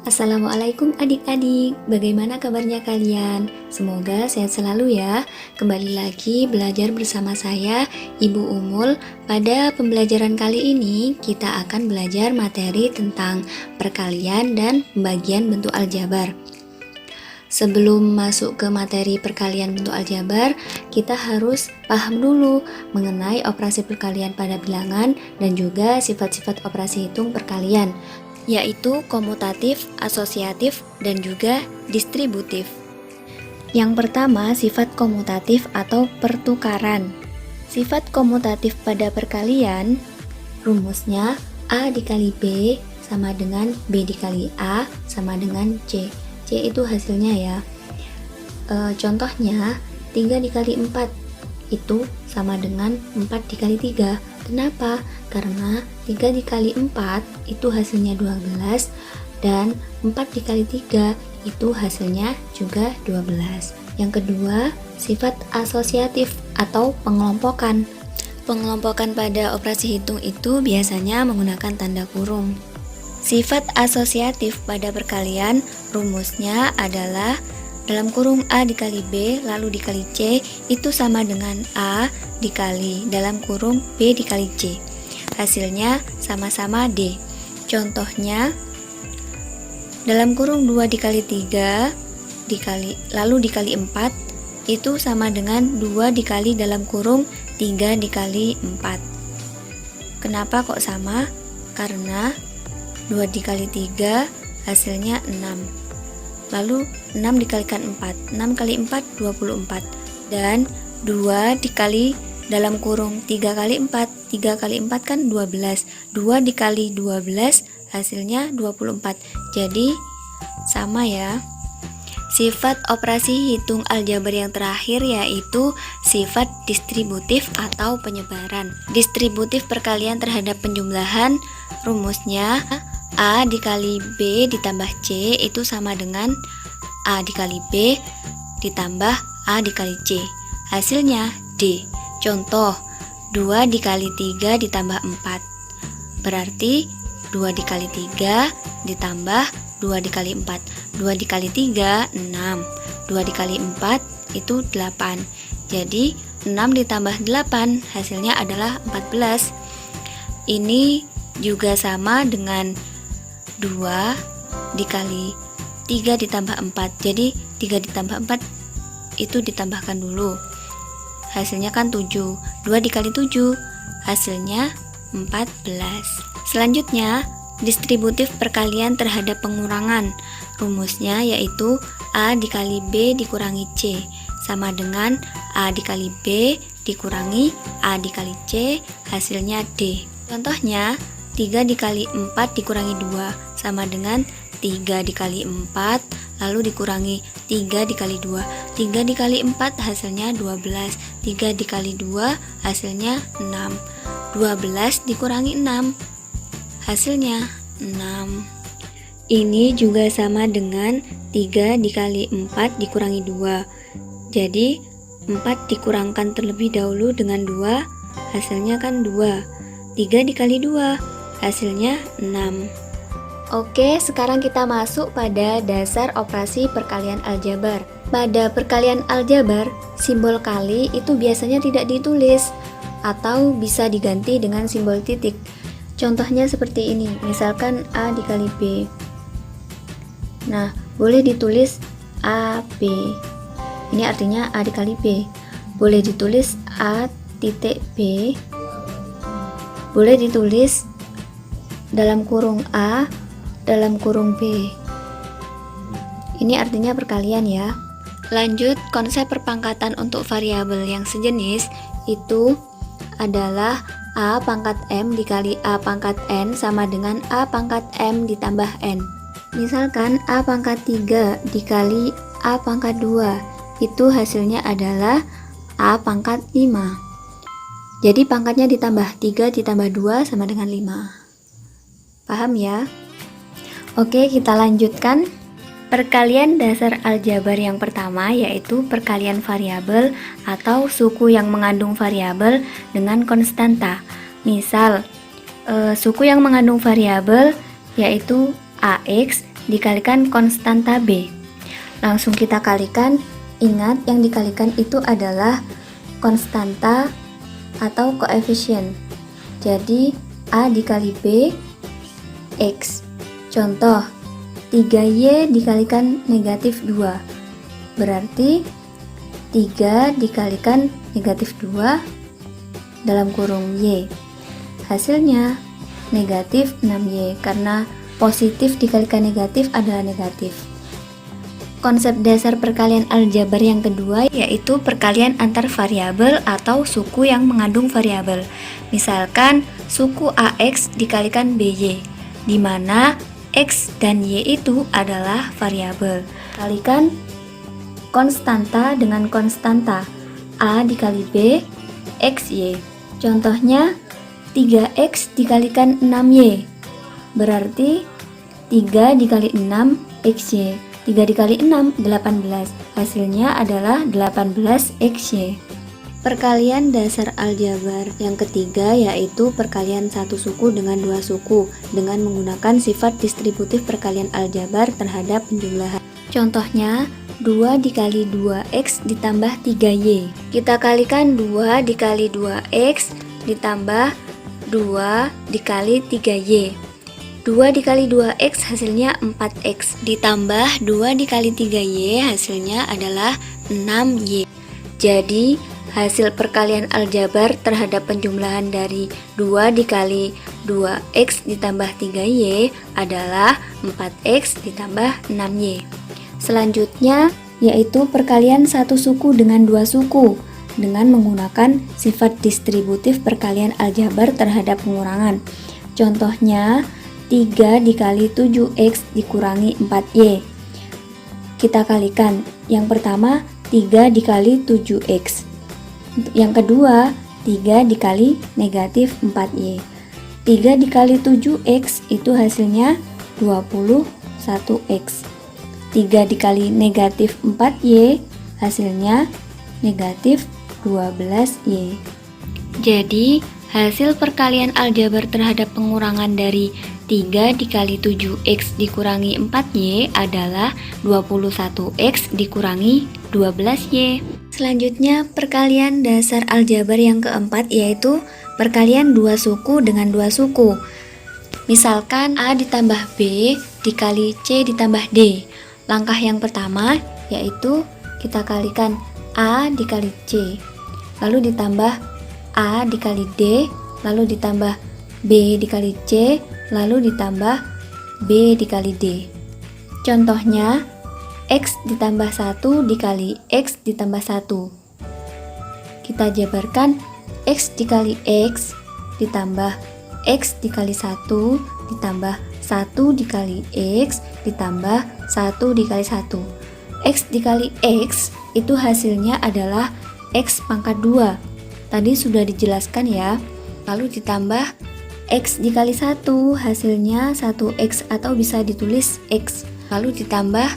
Assalamualaikum adik-adik, bagaimana kabarnya kalian? Semoga sehat selalu ya. Kembali lagi belajar bersama saya, Ibu Umul. Pada pembelajaran kali ini, kita akan belajar materi tentang perkalian dan pembagian bentuk aljabar. Sebelum masuk ke materi perkalian bentuk aljabar, kita harus paham dulu mengenai operasi perkalian pada bilangan dan juga sifat-sifat operasi hitung perkalian, yaitu komutatif, asosiatif, dan juga distributif. Yang pertama, sifat komutatif atau pertukaran. Sifat komutatif pada perkalian, rumusnya A dikali B sama dengan B dikali A sama dengan C. C itu hasilnya ya. Contohnya, 3 dikali 4 itu sama dengan 4 dikali 3. Kenapa? Karena 3 dikali 4 itu hasilnya 12 dan 4 dikali 3 itu hasilnya juga 12. Yang kedua, sifat asosiatif atau pengelompokan. Pengelompokan pada operasi hitung itu biasanya menggunakan tanda kurung. Sifat asosiatif pada perkalian rumusnya adalah dalam kurung A dikali B lalu dikali C itu sama dengan A dikali dalam kurung B dikali C. Hasilnya sama-sama D. Contohnya, dalam kurung 2 dikali 3 lalu dikali 4 itu sama dengan 2 dikali dalam kurung 3 dikali 4. Kenapa kok sama? Karena 2 dikali 3 hasilnya 6. Lalu 6 dikalikan 4, 6 kali 4 24. Dan 2 dikali dalam kurung 3 kali 4, 3 kali 4 kan 12. 2 dikali 12 hasilnya 24. Jadi sama ya. Sifat operasi hitung aljabar yang terakhir yaitu sifat distributif atau penyebaran. Distributif perkalian terhadap penjumlahan, rumusnya A dikali B ditambah C itu sama dengan A dikali B ditambah A dikali C. Hasilnya D. Contoh, 2 dikali 3 ditambah 4. Berarti 2 dikali 3 ditambah 2 dikali 4. 2 dikali 3, 6. 2 dikali 4 itu 8. Jadi 6 ditambah 8 hasilnya adalah 14. Ini juga sama dengan 2 dikali 3 ditambah 4. Jadi 3 ditambah 4 itu ditambahkan dulu. Hasilnya kan 7. 2 dikali 7 hasilnya 14. Selanjutnya, distributif perkalian terhadap pengurangan. Rumusnya yaitu A dikali B dikurangi C sama dengan A dikali B dikurangi A dikali C, hasilnya D. Contohnya, 3 dikali 4 dikurangi 2 sama dengan 3 dikali 4 lalu dikurangi 3 dikali 2. 3 dikali 4 hasilnya 12. 3 dikali 2 hasilnya 6. 12 dikurangi 6 hasilnya 6. Ini juga sama dengan 3 dikali 4 dikurangi 2. Jadi 4 dikurangkan terlebih dahulu dengan 2, hasilnya kan 2. 3 dikali 2 hasilnya 6. Oke, sekarang kita masuk pada dasar operasi perkalian aljabar. Pada perkalian aljabar, simbol kali itu biasanya tidak ditulis atau bisa diganti dengan simbol titik. Contohnya seperti ini, misalkan A dikali B. Nah, boleh ditulis AB. Ini artinya A dikali B. Boleh ditulis A titik B. Boleh ditulis dalam kurung A, dalam kurung B. Ini artinya perkalian ya. Lanjut, konsep perpangkatan untuk variabel yang sejenis itu adalah A pangkat M dikali A pangkat N sama dengan A pangkat M ditambah N. Misalkan A pangkat 3 dikali A pangkat 2, itu hasilnya adalah A pangkat 5. Jadi pangkatnya ditambah 3 ditambah 2 sama dengan 5. Paham ya? Oke, kita lanjutkan. Perkalian dasar aljabar yang pertama yaitu perkalian variabel atau suku yang mengandung variabel dengan konstanta. Misal, suku yang mengandung variabel yaitu AX dikalikan konstanta B. Langsung kita kalikan. Ingat, yang dikalikan itu adalah konstanta atau koefisien. Jadi A dikali B X. Contoh, 3Y dikalikan negatif 2. Berarti 3 dikalikan negatif 2 dalam kurung Y. Hasilnya negatif 6Y, karena positif dikalikan negatif adalah negatif. Konsep dasar perkalian aljabar yang kedua yaitu perkalian antar variabel atau suku yang mengandung variabel. Misalkan suku AX dikalikan BY, di mana X dan Y itu adalah variabel. Kalikan konstanta dengan konstanta, A dikali B, XY. Contohnya 3X dikalikan 6Y, berarti 3 dikali 6 XY. 3 dikali 6, 18. Hasilnya adalah 18 XY. Perkalian dasar aljabar yang ketiga yaitu perkalian satu suku dengan dua suku dengan menggunakan sifat distributif perkalian aljabar terhadap penjumlahan. Contohnya, 2 dikali 2X ditambah 3Y. Kita kalikan 2 dikali 2X ditambah 2 dikali 3Y. 2 dikali 2X hasilnya 4X, ditambah 2 dikali 3Y hasilnya adalah 6Y. Jadi, hasil perkalian aljabar terhadap penjumlahan dari 2 dikali 2X ditambah 3Y adalah 4X ditambah 6Y. Selanjutnya, yaitu perkalian satu suku dengan dua suku dengan menggunakan sifat distributif perkalian aljabar terhadap pengurangan. Contohnya, 3 dikali 7X dikurangi 4Y. Kita kalikan. Yang pertama, 3 dikali 7X. Yang kedua, 3 dikali negatif 4Y. 3 dikali 7X itu hasilnya 21X. 3 dikali negatif 4Y hasilnya negatif 12Y. Jadi, hasil perkalian aljabar terhadap pengurangan dari 3 dikali 7X dikurangi 4Y adalah 21X dikurangi 12Y. Selanjutnya, perkalian dasar aljabar yang keempat yaitu perkalian dua suku dengan dua suku. Misalkan A ditambah B dikali C ditambah D. Langkah yang pertama yaitu kita kalikan A dikali C, lalu ditambah A dikali D, lalu ditambah B dikali C, lalu ditambah B dikali D. Contohnya, X ditambah 1 dikali X ditambah 1. Kita jabarkan X dikali X ditambah X dikali 1 ditambah 1 dikali X ditambah 1 dikali 1. X dikali X itu hasilnya adalah X pangkat 2. Tadi sudah dijelaskan ya. Lalu ditambah X dikali 1 hasilnya 1X atau bisa ditulis X. Lalu ditambah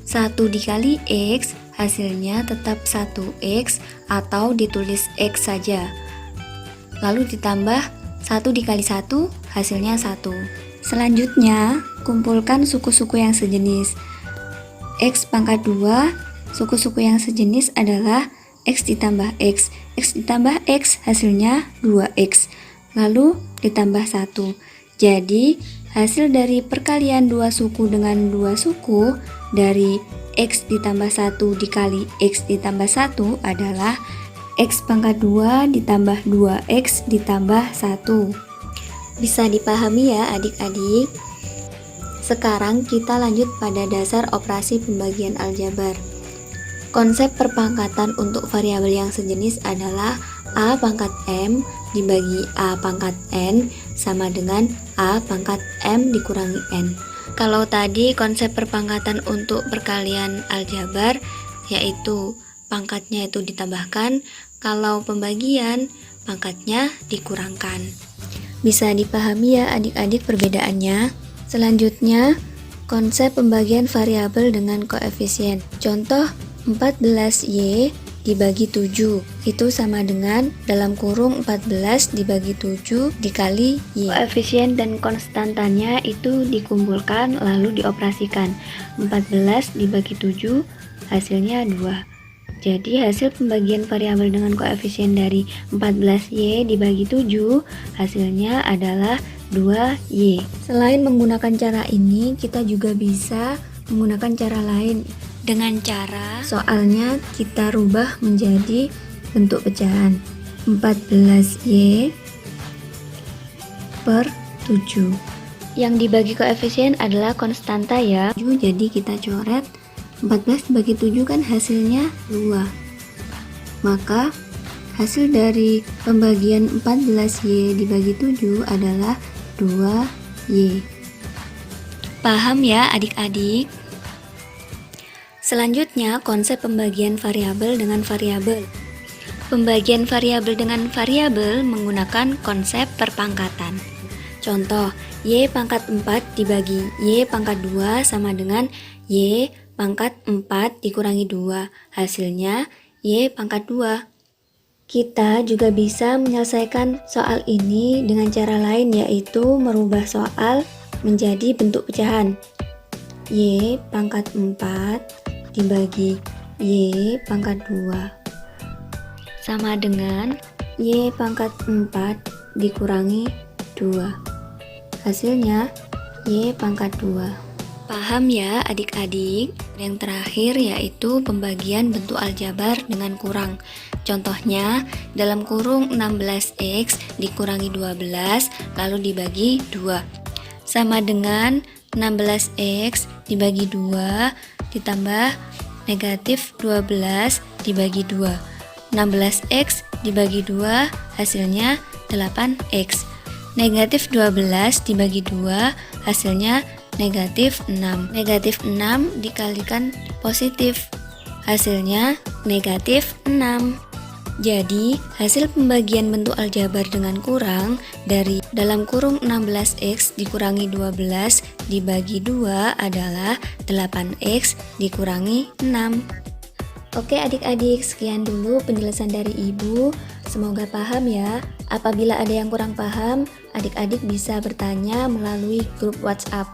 1 dikali X hasilnya tetap 1X atau ditulis X saja. Lalu ditambah 1 dikali 1 hasilnya 1. Selanjutnya, kumpulkan suku-suku yang sejenis. X pangkat 2, suku-suku yang sejenis adalah X ditambah X. X ditambah X hasilnya 2X. Lalu ditambah 1. Jadi, hasil dari perkalian dua suku dengan dua suku dari X ditambah 1 dikali X ditambah 1 adalah X pangkat 2 ditambah 2X ditambah 1. Bisa dipahami ya adik-adik? Sekarang kita lanjut pada dasar operasi pembagian aljabar. Konsep perpangkatan untuk variabel yang sejenis adalah A pangkat M dibagi A pangkat N sama dengan A pangkat M dikurangi N. Kalau tadi konsep perpangkatan untuk perkalian aljabar yaitu pangkatnya itu ditambahkan, kalau pembagian pangkatnya dikurangkan. Bisa dipahami ya adik-adik perbedaannya. Selanjutnya, konsep pembagian variabel dengan koefisien. Contoh 14Y dibagi 7. Itu sama dengan dalam kurung 14 dibagi 7 dikali Y. Koefisien dan konstantanya itu dikumpulkan lalu dioperasikan. 14 dibagi 7 hasilnya 2. Jadi hasil pembagian variabel dengan koefisien dari 14Y dibagi 7 hasilnya adalah 2Y. Selain menggunakan cara ini, kita juga bisa menggunakan cara lain. Dengan cara soalnya kita rubah menjadi bentuk pecahan 14Y per 7. Yang dibagi koefisien adalah konstanta ya. Jadi kita coret 14 dibagi 7 kan hasilnya 2. Maka hasil dari pembagian 14Y dibagi 7 adalah 2Y. Paham ya adik-adik? Selanjutnya, konsep pembagian variabel dengan variabel. Pembagian variabel dengan variabel menggunakan konsep perpangkatan. Contoh, Y pangkat 4 dibagi Y pangkat 2 sama dengan Y pangkat 4 dikurangi 2. Hasilnya Y pangkat 2. Kita juga bisa menyelesaikan soal ini dengan cara lain, yaitu merubah soal menjadi bentuk pecahan. Y pangkat 4 dibagi Y pangkat 2 sama dengan Y pangkat 4 dikurangi 2. Hasilnya Y pangkat 2. Paham ya adik-adik? Yang terakhir yaitu pembagian bentuk aljabar dengan kurang. Contohnya dalam kurung 16X dikurangi 12 lalu dibagi 2 sama dengan 16X dibagi 2 ditambah negatif 12 dibagi 2. 16X dibagi 2 hasilnya 8X. Negatif 12 dibagi 2 hasilnya negatif 6. Negatif 6 dikalikan positif, hasilnya negatif 6. Jadi, hasil pembagian bentuk aljabar dengan kurang dari dalam kurung 16X dikurangi 12 dibagi 2 adalah 8X dikurangi 6. Oke adik-adik, sekian dulu penjelasan dari Ibu. Semoga paham ya. Apabila ada yang kurang paham, adik-adik bisa bertanya melalui grup WhatsApp.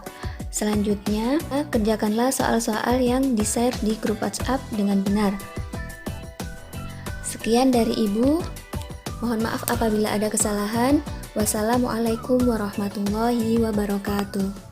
Selanjutnya, kerjakanlah soal-soal yang di-share di grup WhatsApp dengan benar. Sekian dari Ibu. Mohon maaf apabila ada kesalahan. Wassalamualaikum warahmatullahi wabarakatuh.